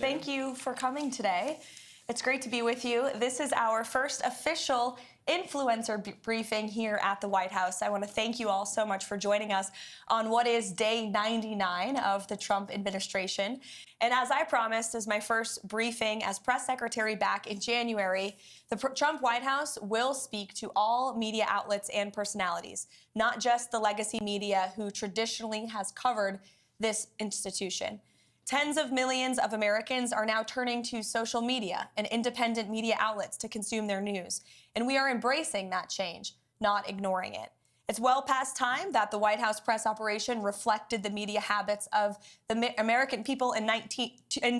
Thank you for coming today. It's great to be with you. This is our first official influencer briefing here at the White House. I want to thank you all so much for joining us on what is day 99 of the Trump administration. And as I promised, as my first briefing as press secretary back in January, the Trump White House will speak to all media outlets and personalities, not just the legacy media who traditionally has covered this institution. Tens of millions of Americans are now turning to social media and independent media outlets to consume their news. And we are embracing that change, not ignoring it. It's well past time that the White House press operation reflected the media habits of the American people in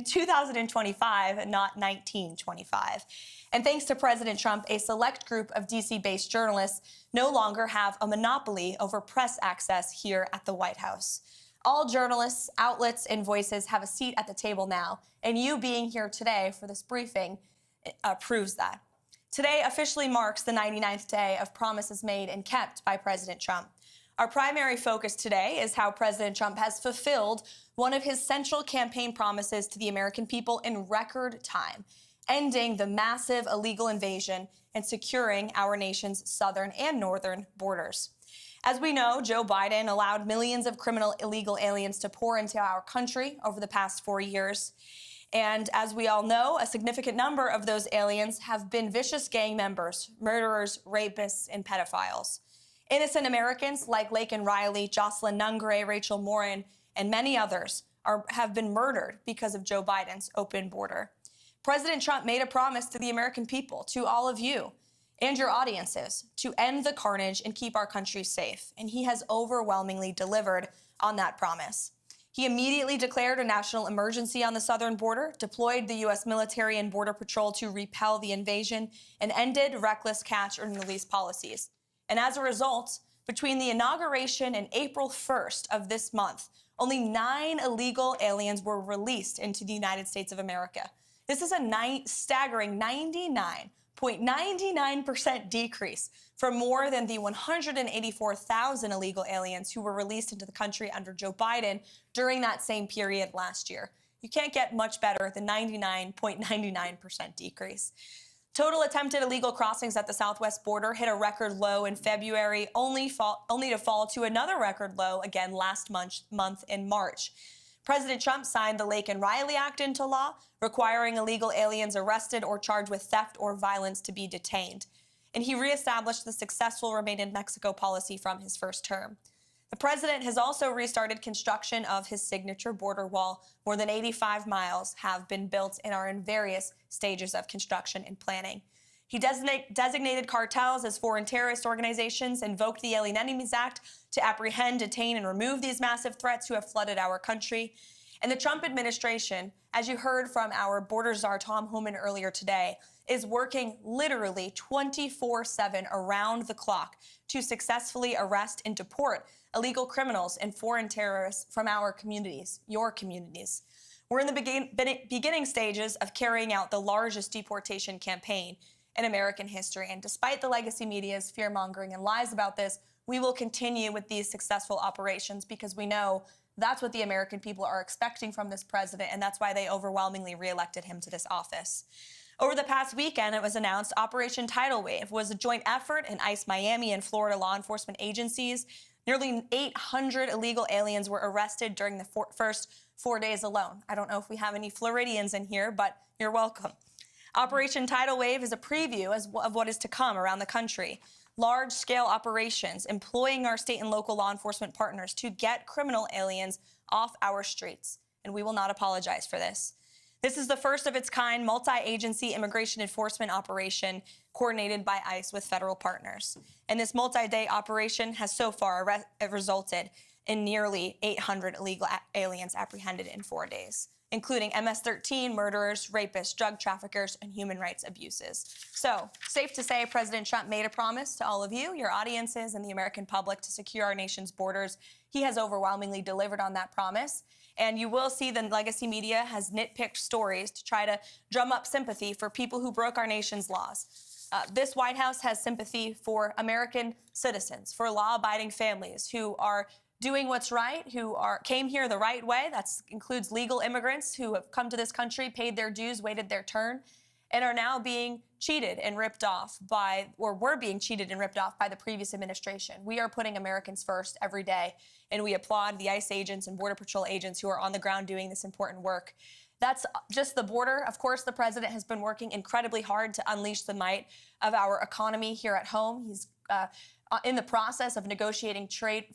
2025 and not 1925. And thanks to President Trump, a select group of D.C.-based journalists no longer have a monopoly over press access here at the White House. All journalists, outlets, and voices have a seat at the table now, and you being here today for this briefing proves that. Today officially marks the 99th day of promises made and kept by President Trump. Our primary focus today is how President Trump has fulfilled one of his central campaign promises to the American people in record time, ending the massive illegal invasion and securing our nation's southern and northern borders. As we know, Joe Biden allowed millions of criminal illegal aliens to pour into our country over the past 4 years. And as we all know, a significant number of those aliens have been vicious gang members, murderers, rapists, and pedophiles. Innocent Americans like Laken Riley, Jocelyn Nungray, Rachel Morin, and many others have been murdered because of Joe Biden's open border. President Trump made a promise to the American people, to all of you, and your audiences, to end the carnage and keep our country safe. And he has overwhelmingly delivered on that promise. He immediately declared a national emergency on the southern border, deployed the U.S. military and Border Patrol to repel the invasion, and ended reckless catch and release policies. And as a result, between the inauguration and April 1st of this month, only 9 illegal aliens were released into the United States of America. This is a staggering 99.99% decrease from more than the 184,000 illegal aliens who were released into the country under Joe Biden during that same period last year. You can't get much better than 99.99% decrease. Total attempted illegal crossings at the southwest border hit a record low in February, only to fall to another record low again last month in March. President Trump signed the Laken Riley Act into law, requiring illegal aliens arrested or charged with theft or violence to be detained. And he reestablished the successful Remain in Mexico policy from his first term. The president has also restarted construction of his signature border wall. More than 85 miles have been built and are in various stages of construction and planning. He designated cartels as foreign terrorist organizations, invoked the Alien Enemies Act to apprehend, detain, and remove these massive threats who have flooded our country. And the Trump administration, as you heard from our border czar Tom Homan earlier today, is working literally 24/7 around the clock to successfully arrest and deport illegal criminals and foreign terrorists from our communities, your communities. We're in the beginning stages of carrying out the largest deportation campaign in American history. And despite the legacy media's fear-mongering and lies about this, we will continue with these successful operations because we know that's what the American people are expecting from this president, and that's why they overwhelmingly reelected him to this office. Over the past weekend, it was announced Operation Tidal Wave was a joint effort in ICE Miami and Florida law enforcement agencies. Nearly 800 illegal aliens were arrested during the first 4 days alone. I don't know if we have any Floridians in here, but you're welcome. Operation Tidal Wave is a preview of what is to come around the country. Large-scale operations employing our state and local law enforcement partners to get criminal aliens off our streets. And we will not apologize for this. This is the first of its kind multi-agency immigration enforcement operation coordinated by ICE with federal partners. And this multi-day operation has so far resulted in nearly 800 illegal aliens apprehended in 4 days, including MS-13, murderers, rapists, drug traffickers, and human rights abuses. So, safe to say President Trump made a promise to all of you, your audiences, and the American public to secure our nation's borders. He has overwhelmingly delivered on that promise. And you will see the legacy media has nitpicked stories to try to drum up sympathy for people who broke our nation's laws. This White House has sympathy for American citizens, for law-abiding families who are doing what's right, who came here the right way. That includes legal immigrants who have come to this country, paid their dues, waited their turn, and are now being cheated and ripped off by, or were being cheated and ripped off by the previous administration. We are putting Americans first every day, and we applaud the ICE agents and Border Patrol agents who are on the ground doing this important work. That's just the border. Of course, the president has been working incredibly hard to unleash the might of our economy here at home. He's in the process of negotiating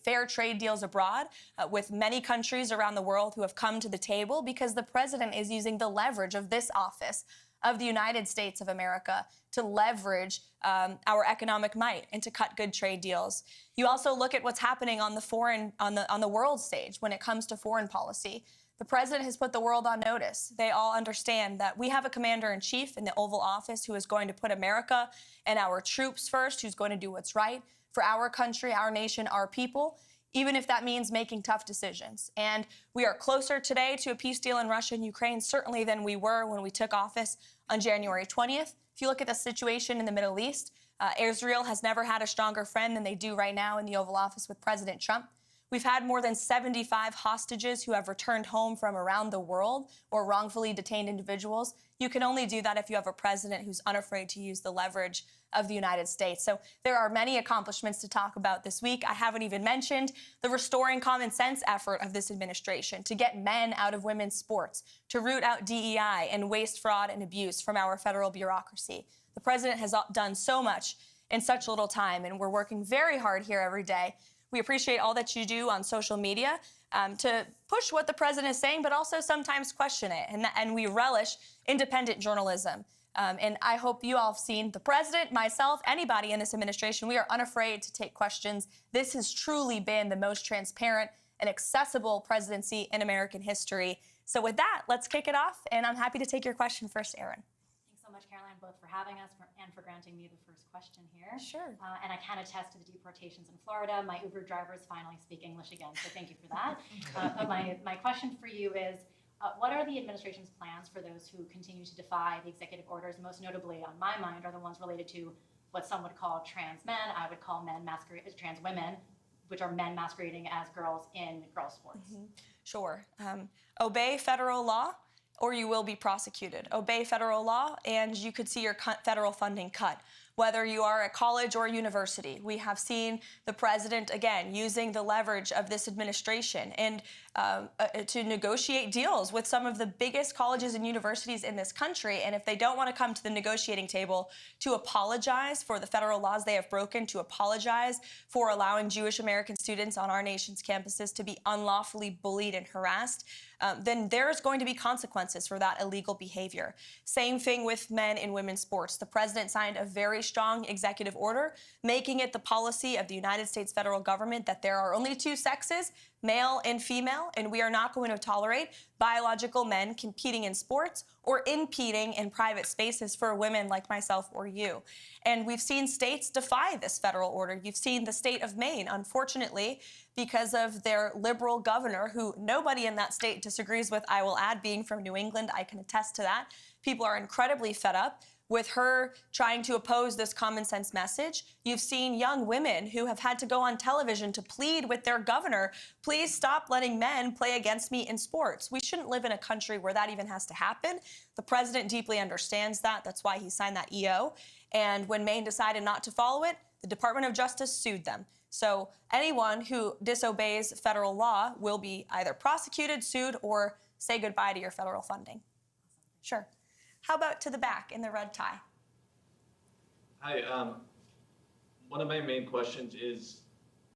fair trade deals abroad with many countries around the world who have come to the table because the president is using the leverage of this office of the United States of America to leverage our economic might and to cut good trade deals. You also look at what's happening on the world stage when it comes to foreign policy. The president has put the world on notice. They all understand that we have a commander-in-chief in the Oval Office who is going to put America and our troops first, who's going to do what's right for our country, our nation, our people, even if that means making tough decisions. And we are closer today to a peace deal in Russia and Ukraine, certainly than we were when we took office on January 20th. If you look at the situation in the Middle East, Israel has never had a stronger friend than they do right now in the Oval Office with President Trump. We've had more than 75 hostages who have returned home from around the world, or wrongfully detained individuals. You can only do that if you have a president who's unafraid to use the leverage of the United States. So there are many accomplishments to talk about this week. I haven't even mentioned the restoring common sense effort of this administration to get men out of women's sports, to root out DEI and waste, fraud, and abuse from our federal bureaucracy. The president has done so much in such little time, and we're working very hard here every day. We appreciate all that you do on social media to push what the president is saying, but also sometimes question it. And we relish independent journalism. And I hope you all have seen the president, myself, anybody in this administration. We are unafraid to take questions. This has truly been the most transparent and accessible presidency in American history. So with that, let's kick it off. And I'm happy to take your question first, Erin. Thanks so much, Karoline, both for having us and for granting me the first question here. Sure. And I can attest to the deportations in Florida. My Uber drivers finally speak English again, so thank you for that. But my question for you is, what are the administration's plans for those who continue to defy the executive orders? Most notably, on my mind, are the ones related to what some would call trans men. I would call men masquerading as trans women, which are men masquerading as girls in girls' sports. Mm-hmm. Sure. Obey federal law, or you will be prosecuted. Obey federal law, and you could see your federal funding cut. Whether you are at college or university, we have seen the president, again, using the leverage of this administration and to negotiate deals with some of the biggest colleges and universities in this country. And if they don't want to come to the negotiating table to apologize for the federal laws they have broken, to apologize for allowing Jewish American students on our nation's campuses to be unlawfully bullied and harassed, then there's going to be consequences for that illegal behavior. Same thing with men in women's sports. The president signed a very strong executive order, making it the policy of the United States federal government that there are only two sexes, male and female, and we are not going to tolerate biological men competing in sports or impeding in private spaces for women like myself or you. And we've seen states defy this federal order. You've seen the state of Maine, unfortunately, because of their liberal governor, who nobody in that state disagrees with, I will add, being from New England, I can attest to that. People are incredibly fed up with her trying to oppose this common sense message. You've seen young women who have had to go on television to plead with their governor, please stop letting men play against me in sports. We shouldn't live in a country where that even has to happen. The president deeply understands that. That's why he signed that EO. And when Maine decided not to follow it, the Department of Justice sued them. So anyone who disobeys federal law will be either prosecuted, sued, or say goodbye to your federal funding. Sure. How about to the back in the red tie? Hi. One of my main questions is,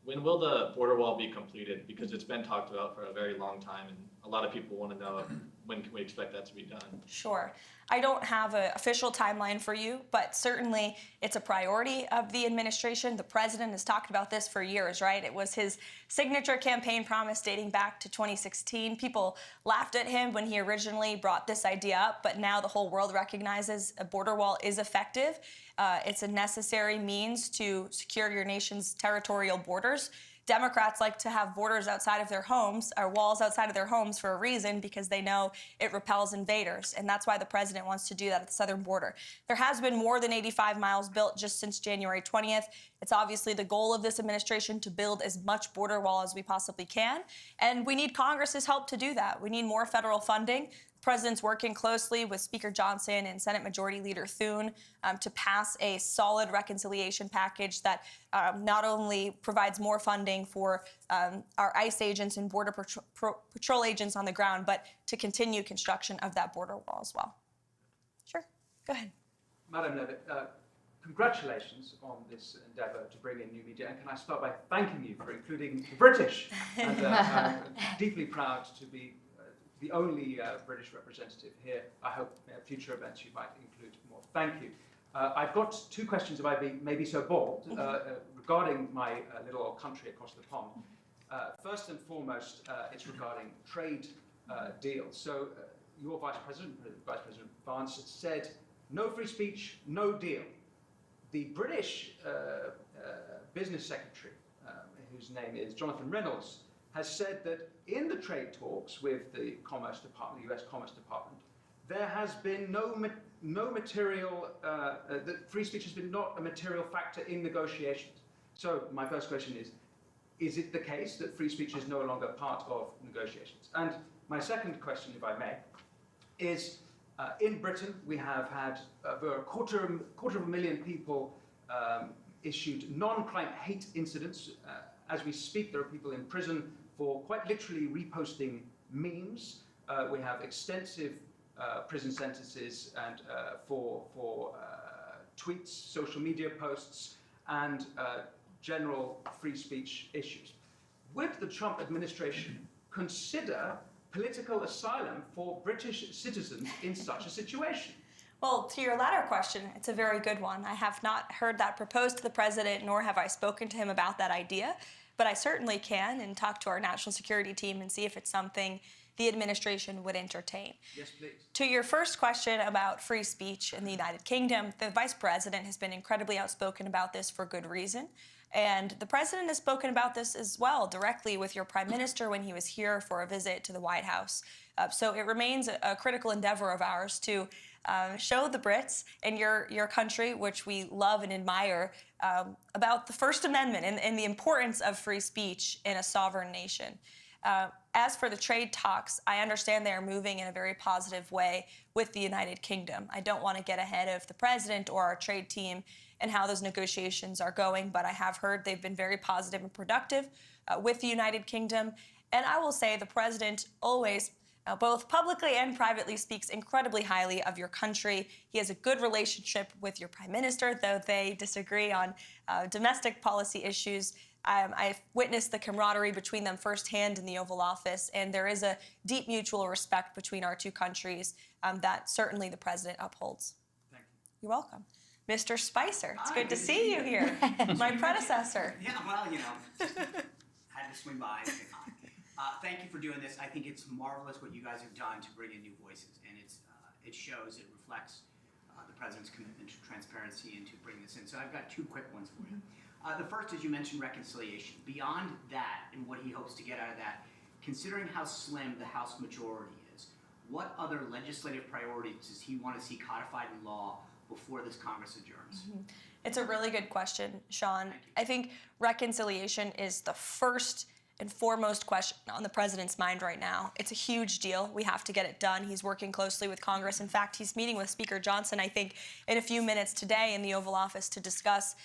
when will the border wall be completed? Because it's been talked about for a very long time, and a lot of people want to know when can we expect that to be done? Sure. I don't have an official timeline for you, but certainly it's a priority of the administration. The president has talked about this for years, right? It was his signature campaign promise dating back to 2016. People laughed at him when he originally brought this idea up, but now the whole world recognizes a border wall is effective. It's a necessary means to secure your nation's territorial borders. Democrats like to have borders outside of their homes, or walls outside of their homes, for a reason, because they know it repels invaders. And that's why the president wants to do that at the southern border. There has been more than 85 miles built just since January 20th. It's obviously the goal of this administration to build as much border wall as we possibly can. And we need Congress's help to do that. We need more federal funding. The president's working closely with Speaker Johnson and Senate Majority Leader Thune to pass a solid reconciliation package that not only provides more funding for our ICE agents and Border Patrol agents on the ground, but to continue construction of that border wall as well. Sure, go ahead. Madam Leavitt, congratulations on this endeavour to bring in new media, and can I start by thanking you for including the British? And I'm deeply proud to be the only British representative here. I hope future events you might include more. Thank you. I've got two questions, if I may be so bold, regarding my little old country across the pond. First and foremost, it's regarding trade deals. So your Vice President Vance, said, no free speech, no deal. The British Business Secretary, whose name is Jonathan Reynolds, has said that in the trade talks with the Commerce Department, the US Commerce Department, there has been no material, that free speech has been not a material factor in negotiations. So my first question is it the case that free speech is no longer part of negotiations? And my second question, if I may, is in Britain, we have had over a quarter of a million people issued non-crime hate incidents. As we speak, there are people in prison for quite literally reposting memes. We have extensive prison sentences and for tweets, social media posts, and general free speech issues. Would the Trump administration consider political asylum for British citizens in such a situation? Well, to your latter question, it's a very good one. I have not heard that proposed to the president, nor have I spoken to him about that idea, but I certainly can and talk to our national security team and see if it's something the administration would entertain. Yes, please. To your first question about free speech in the United Kingdom, the vice president has been incredibly outspoken about this for good reason. And the president has spoken about this as well directly with your prime minister when he was here for a visit to the White House. So it remains a critical endeavor of ours to show the Brits and your country, which we love and admire, about the First Amendment and the importance of free speech in a sovereign nation. As for the trade talks, I understand they are moving in a very positive way with the United Kingdom. I don't want to get ahead of the president or our trade team and how those negotiations are going, but I have heard they've been very positive and productive with the United Kingdom. And I will say the president always, both publicly and privately, speaks incredibly highly of your country. He has a good relationship with your prime minister, though they disagree on domestic policy issues. I've witnessed the camaraderie between them firsthand in the Oval Office, and there is a deep mutual respect between our two countries that certainly the president upholds. Thank you. You're welcome. Mr. Spicer, it's Hi, good to see you here. My predecessor. Yeah, well, had to swing by and say hi. Thank you for doing this. I think it's marvelous what you guys have done to bring in new voices, and it shows, it reflects the president's commitment to transparency and to bring this in. So I've got two quick ones for you. The first is you mentioned reconciliation. Beyond that and what he hopes to get out of that, considering how slim the House majority is, what other legislative priorities does he want to see codified in law before this Congress adjourns? Mm-hmm. It's a really good question, Sean. I think reconciliation is the first and foremost question on the president's mind right now. It's a huge deal. We have to get it done. He's working closely with Congress. In fact, he's meeting with Speaker Johnson, I think, in a few minutes today in the Oval Office to discuss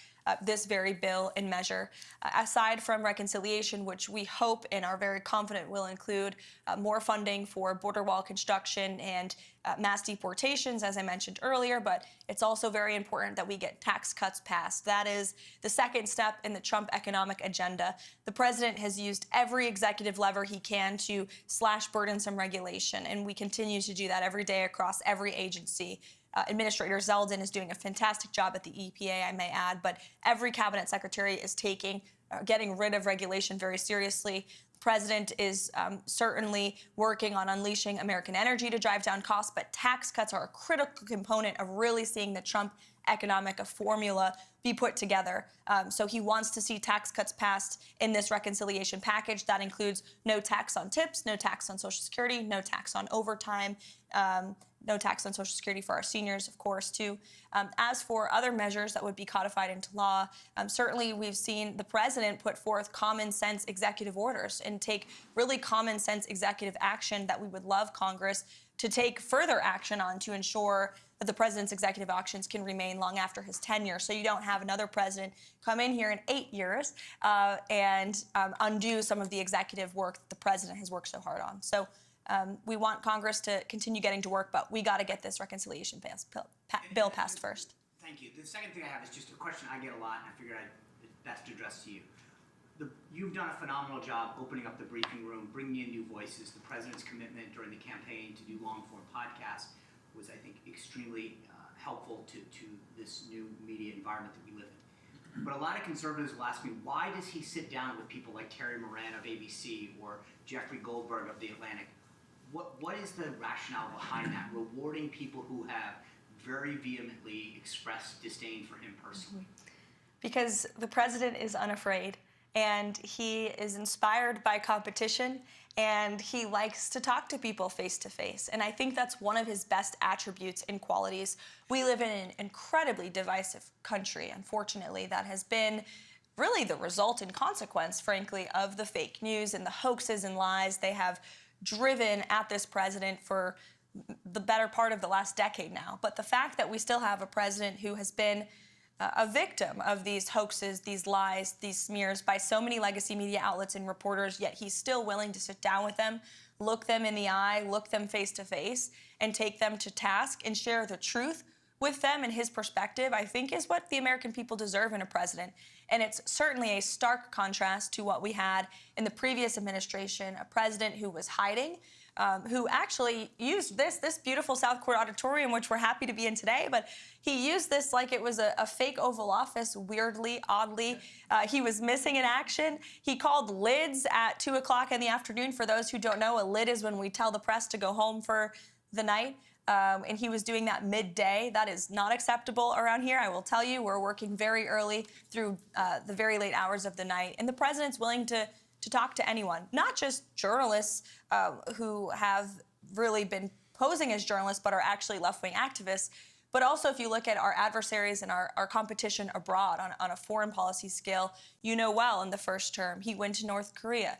this very bill and measure. Aside from reconciliation, which we hope and are very confident will include more funding for border wall construction and mass deportations, as I mentioned earlier, but it's also very important that we get tax cuts passed. That is the second step in the Trump economic agenda. The president has used every executive lever he can to slash burdensome regulation, and we continue to do that every day across every agency. Administrator Zeldin is doing a fantastic job at the EPA, I may add, but every cabinet secretary is getting rid of regulation very seriously. President is certainly working on unleashing American energy to drive down costs, but tax cuts are a critical component of really seeing the Trump economic formula be put together. So he wants to see tax cuts passed in this reconciliation package. That includes no tax on tips, no tax on Social Security, no tax on overtime, no tax on Social Security for our seniors, of course, too. As for other measures that would be codified into law, certainly we've seen the president put forth common sense executive orders and take really common sense executive action that we would love Congress to take further action on to ensure that the president's executive actions can remain long after his tenure. So you don't have another president come in here in 8 years and undo some of the executive work that the president has worked so hard on. So we want Congress to continue getting to work, but we got to get this reconciliation bill passed first. Thank you. The second thing I have is just a question I get a lot, and I figured I'd best address to you. You've done a phenomenal job opening up the briefing room, bringing in new voices. The president's commitment during the campaign to do long-form podcasts was, I think, extremely helpful to this new media environment that we live in. But a lot of conservatives will ask me, why does he sit down with people like Terry Moran of ABC or Jeffrey Goldberg of The Atlantic? What is the rationale behind that, rewarding people who have very vehemently expressed disdain for him personally? Because the president is unafraid, and he is inspired by competition, and he likes to talk to people face to face. And I think that's one of his best attributes and qualities. We live in an incredibly divisive country, unfortunately, that has been really the result and consequence, frankly, of the fake news and the hoaxes and lies they have driven at this president for the better part of the last decade now. But the fact that we still have a president who has been a victim of these hoaxes, these lies, these smears by so many legacy media outlets and reporters, yet he's still willing to sit down with them, look them in the eye, look them face to face, and take them to task and share the truth with them and his perspective, I think is what the American people deserve in a president. And it's certainly a stark contrast to what we had in the previous administration, a president who was hiding, who actually used this beautiful South Court auditorium, which we're happy to be in today, but he used this like it was a fake Oval Office, weirdly, oddly. He was missing in action. He called lids at 2 o'clock in the afternoon. For those who don't know, a lid is when we tell the press to go home for the night. And he was doing that midday. That is not acceptable around here. I will tell you, we're working very early through the very late hours of the night. And the president's willing to talk to anyone, not just journalists who have really been posing as journalists but are actually left-wing activists, but also if you look at our adversaries and our competition abroad on a foreign policy scale, you know well in the first term, he went to North Korea.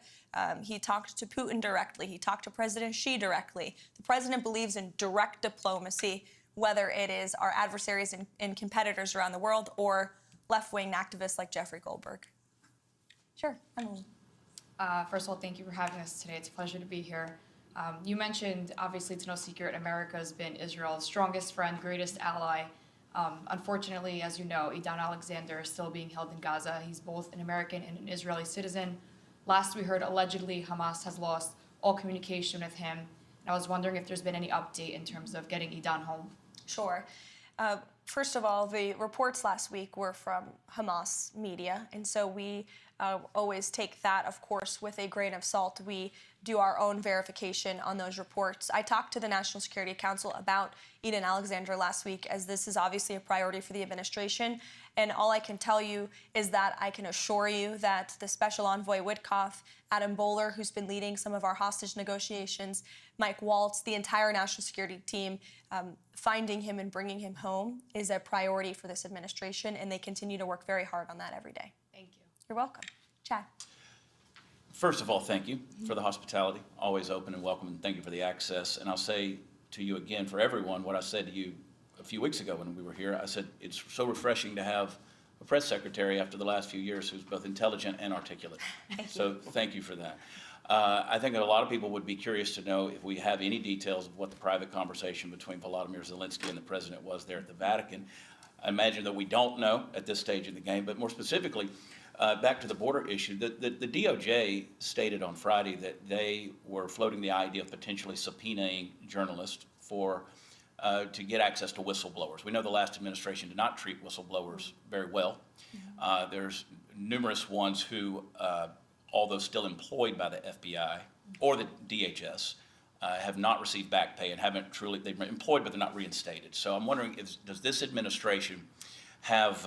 He talked to Putin directly. He talked to President Xi directly. The president believes in direct diplomacy, whether it is our adversaries and competitors around the world or left-wing activists like Jeffrey Goldberg. Sure, Emily. First of all, thank you for having us today. It's a pleasure to be here. You mentioned, obviously, it's no secret, America has been Israel's strongest friend, greatest ally. Unfortunately, as you know, Idan Alexander is still being held in Gaza. He's both an American and an Israeli citizen. Last we heard, allegedly, Hamas has lost all communication with him. And I was wondering if there's been any update in terms of getting Idan home. Sure. First of all, the reports last week were from Hamas media, and so we always take that, of course, with a grain of salt. We do our own verification on those reports. I talked to the National Security Council about Idan Alexander last week, as this is obviously a priority for the administration, and all I can tell you is that I can assure you that the Special Envoy Witkoff, Adam Bowler, who's been leading some of our hostage negotiations, Mike Waltz, the entire national security team, finding him and bringing him home is a priority for this administration, and they continue to work very hard on that every day. Thank you. You're welcome. Chad. First of all, thank you for the hospitality, always open and welcome, and thank you for the access. And I'll say to you again, for everyone, what I said to you a few weeks ago when we were here. I said it's so refreshing to have a press secretary after the last few years who's both intelligent and articulate. So thank you for that. I think that a lot of people would be curious to know if we have any details of what the private conversation between Volodymyr Zelensky and the president was there at the Vatican. I imagine that we don't know at this stage in the game, but more specifically, back to the border issue, the DOJ stated on Friday that they were floating the idea of potentially subpoenaing journalists to get access to whistleblowers. We know the last administration did not treat whistleblowers very well. There's numerous ones who all those still employed by the FBI or the DHS have not received back pay and haven't truly, they've been employed, but they're not reinstated. So I'm wondering, does this administration have,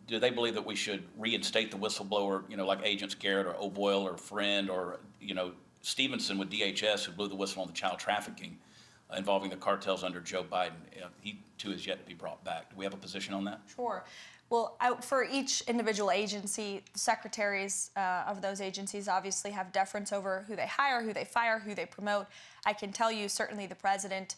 do they believe that we should reinstate the whistleblower, like Agents Garrett or O'Boyle or Friend or, Stevenson with DHS, who blew the whistle on the child trafficking involving the cartels under Joe Biden? He too is yet to be brought back. Do we have a position on that? Sure. Well, for each individual agency, the secretaries of those agencies obviously have deference over who they hire, who they fire, who they promote. I can tell you certainly the president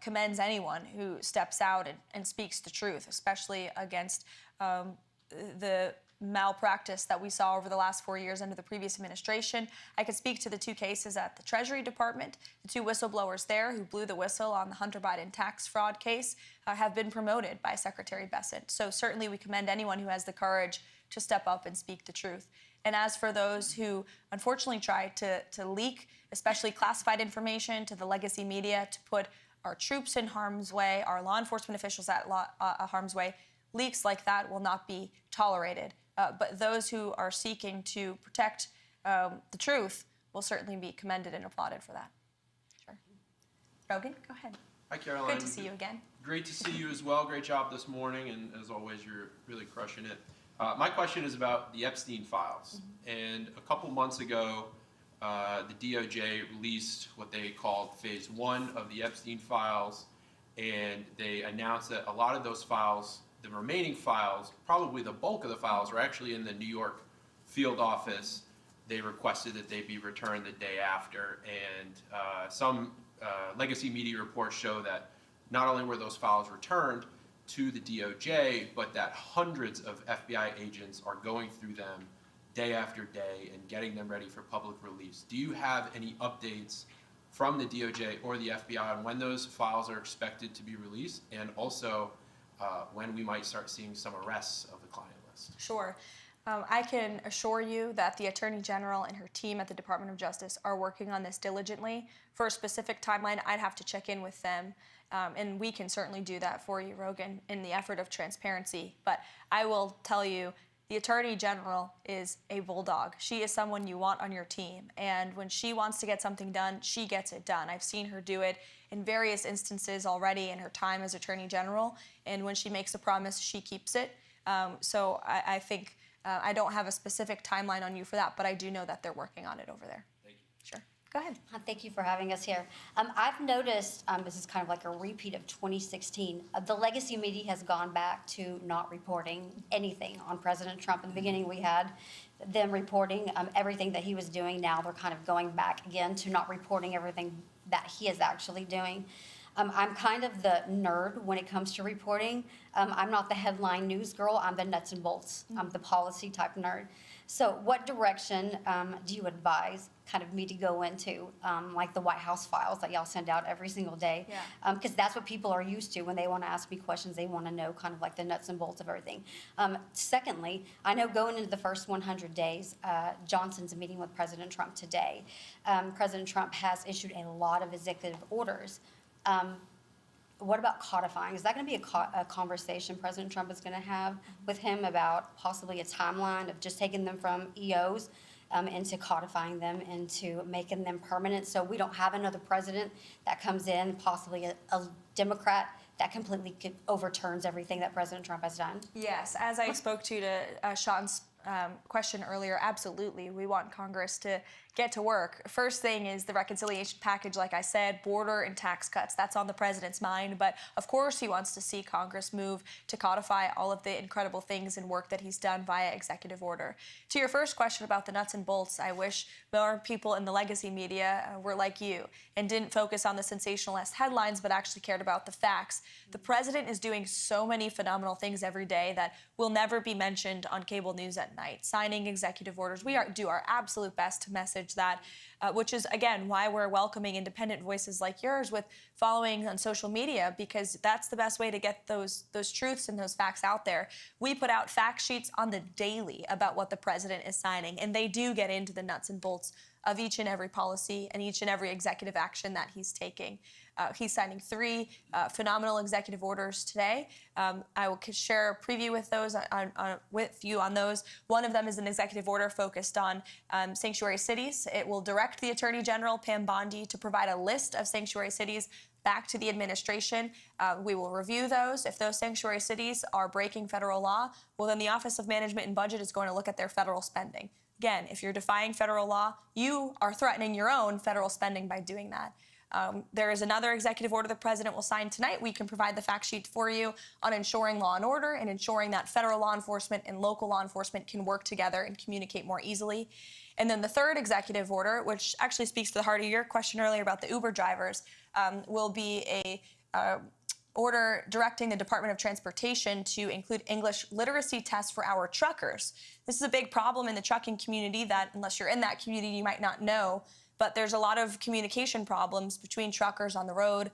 commends anyone who steps out and speaks the truth, especially against the malpractice that we saw over the last 4 years under the previous administration. I could speak to the two cases at the Treasury Department. The two whistleblowers there who blew the whistle on the Hunter Biden tax fraud case have been promoted by Secretary Bessent. So certainly we commend anyone who has the courage to step up and speak the truth. And as for those who unfortunately try to leak, especially classified information to the legacy media to put our troops in harm's way, our law enforcement officials at harm's way, leaks like that will not be tolerated. But those who are seeking to protect the truth will certainly be commended and applauded for that. Sure. Rogan, go ahead. Hi, Karoline. Good to see you again. Great to see you as well. Great job this morning, and as always, you're really crushing it. My question is about the Epstein files. And a couple months ago, the DOJ released what they called phase 1 of the Epstein files, and they announced that a lot of those files, the remaining files, probably the bulk of the files, are actually in the New York field office. They requested that they be returned the day after, and some legacy media reports show that not only were those files returned to the DOJ, but that hundreds of FBI agents are going through them day after day and getting them ready for public release. Do you have any updates from the DOJ or the FBI on when those files are expected to be released, and also when we might start seeing some arrests of the client list? Sure. I can assure you that the Attorney General and her team at the Department of Justice are working on this diligently. For a specific timeline, I'd have to check in with them, and we can certainly do that for you, Rogan, in the effort of transparency. But I will tell you, the Attorney General is a bulldog. She is someone you want on your team, and when she wants to get something done, she gets it done. I've seen her do it in various instances already in her time as Attorney General, and when she makes a promise, she keeps it. So I think I don't have a specific timeline on you for that, but I do know that they're working on it over there. Thank you. Sure. Go ahead. Thank you for having us here. I've noticed, this is kind of like a repeat of 2016, the legacy media has gone back to not reporting anything on President Trump. In the beginning, we had them reporting everything that he was doing. Now they're kind of going back again to not reporting everything that he is actually doing. I'm kind of the nerd when it comes to reporting. I'm not the headline news girl. I'm the nuts and bolts. I'm the policy type nerd. So what direction do you advise kind of me to go into, like the White House files that y'all send out every single day? Yeah. Because that's what people are used to when they want to ask me questions. They want to know kind of like the nuts and bolts of everything. Secondly, I know going into the first 100 days, Johnson's meeting with President Trump today. President Trump has issued a lot of executive orders. What about codifying? Is that going to be a conversation President Trump is going to have with him about possibly a timeline of just taking them from EOs into codifying them, into making them permanent, so we don't have another president that comes in, possibly a Democrat, that completely overturns everything that President Trump has done? Yes, as I spoke to Sean's question earlier, absolutely. We want Congress to get to work. First thing is the reconciliation package, like I said, border and tax cuts. That's on the president's mind. But of course, he wants to see Congress move to codify all of the incredible things and work that he's done via executive order. To your first question about the nuts and bolts, I wish more people in the legacy media were like you and didn't focus on the sensationalist headlines, but actually cared about the facts. The president is doing so many phenomenal things every day that will never be mentioned on cable news at night. Signing executive orders. We do our absolute best to message that, which is, again, why we're welcoming independent voices like yours with following on social media, because that's the best way to get those truths and those facts out there. We put out fact sheets on the daily about what the president is signing, and they do get into the nuts and bolts of each and every policy and each and every executive action that he's taking. He's signing 3 phenomenal executive orders today. I will share a preview with those with you on those. One of them is an executive order focused on sanctuary cities. It will direct the Attorney General, Pam Bondi, to provide a list of sanctuary cities back to the administration. We will review those. If those sanctuary cities are breaking federal law, well, then the Office of Management and Budget is going to look at their federal spending. Again, if you're defying federal law, you are threatening your own federal spending by doing that. There is another executive order the president will sign tonight. We can provide the fact sheet for you on ensuring law and order and ensuring that federal law enforcement and local law enforcement can work together and communicate more easily. And then the third executive order, which actually speaks to the heart of your question earlier about the Uber drivers, will be a order directing the Department of Transportation to include English literacy tests for our truckers. This is a big problem in the trucking community that, unless you're in that community, you might not know. But there's a lot of communication problems between truckers on the road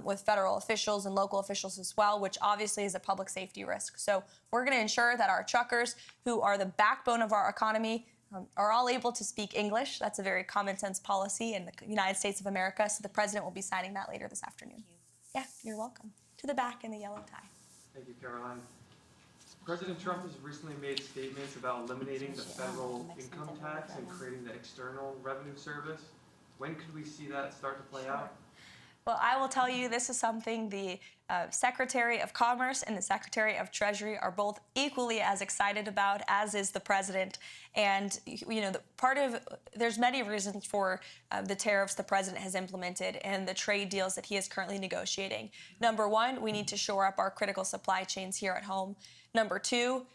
with federal officials and local officials as well, which obviously is a public safety risk. So we're going to ensure that our truckers, who are the backbone of our economy, are all able to speak English. That's a very common sense policy in the United States of America. So the president will be signing that later this afternoon. Yeah, you're welcome. To the back in the yellow tie. Thank you, Karoline. President Trump has recently made statements about eliminating the federal income tax and creating the External Revenue Service. When could we see that start to play out? Well, I will tell you, this is something the Secretary of Commerce and the Secretary of Treasury are both equally as excited about, as is the president. And, you know, there's many reasons for the tariffs the president has implemented and the trade deals that he is currently negotiating. Number one, we need to shore up our critical supply chains here at home. Number two,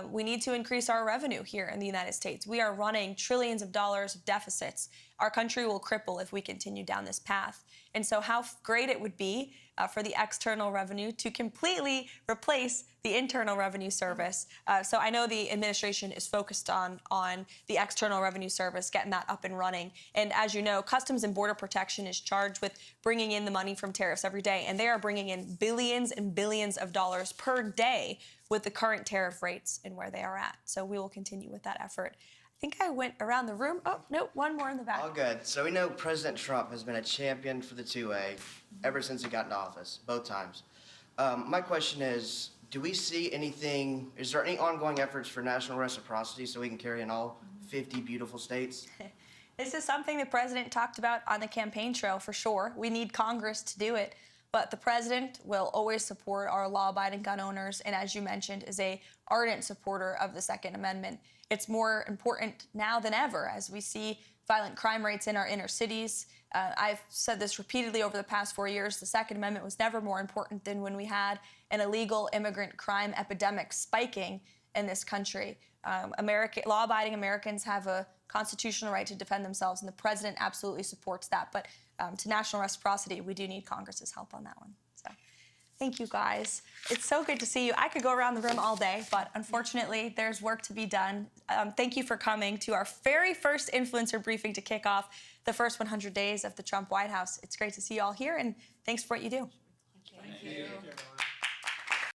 we need to increase our revenue here in the United States. We are running trillions of dollars of deficits. Our country will cripple if we continue down this path. And so how great it would be for the external revenue to completely replace the Internal Revenue Service. So I know the administration is focused on the External Revenue Service, getting that up and running. And as you know, Customs and Border Protection is charged with bringing in the money from tariffs every day, and they are bringing in billions and billions of dollars per day with the current tariff rates and where they are at. So we will continue with that effort. I think I went around the room. Oh, no, one more in the back. All good. So we know President Trump has been a champion for the 2A ever since he got into office, both times. My question is, do we see anything, is there any ongoing efforts for national reciprocity so we can carry in all 50 beautiful states? This is something the president talked about on the campaign trail for sure. We need Congress to do it. But the president will always support our law-abiding gun owners, and as you mentioned, is a ardent supporter of the Second Amendment. It's more important now than ever as we see violent crime rates in our inner cities. I've said this repeatedly over the past 4 years. The Second Amendment was never more important than when we had an illegal immigrant crime epidemic spiking in this country. Law-abiding Americans have a constitutional right to defend themselves, and the president absolutely supports that. But to national reciprocity, we do need Congress's help on that one. So thank you, guys. It's so good to see you. I could go around the room all day, but unfortunately, there's work to be done. Thank you for coming to our very first influencer briefing to kick off the first 100 days of the Trump White House. It's great to see you all here, and thanks for what you do. Thank you. Thank you.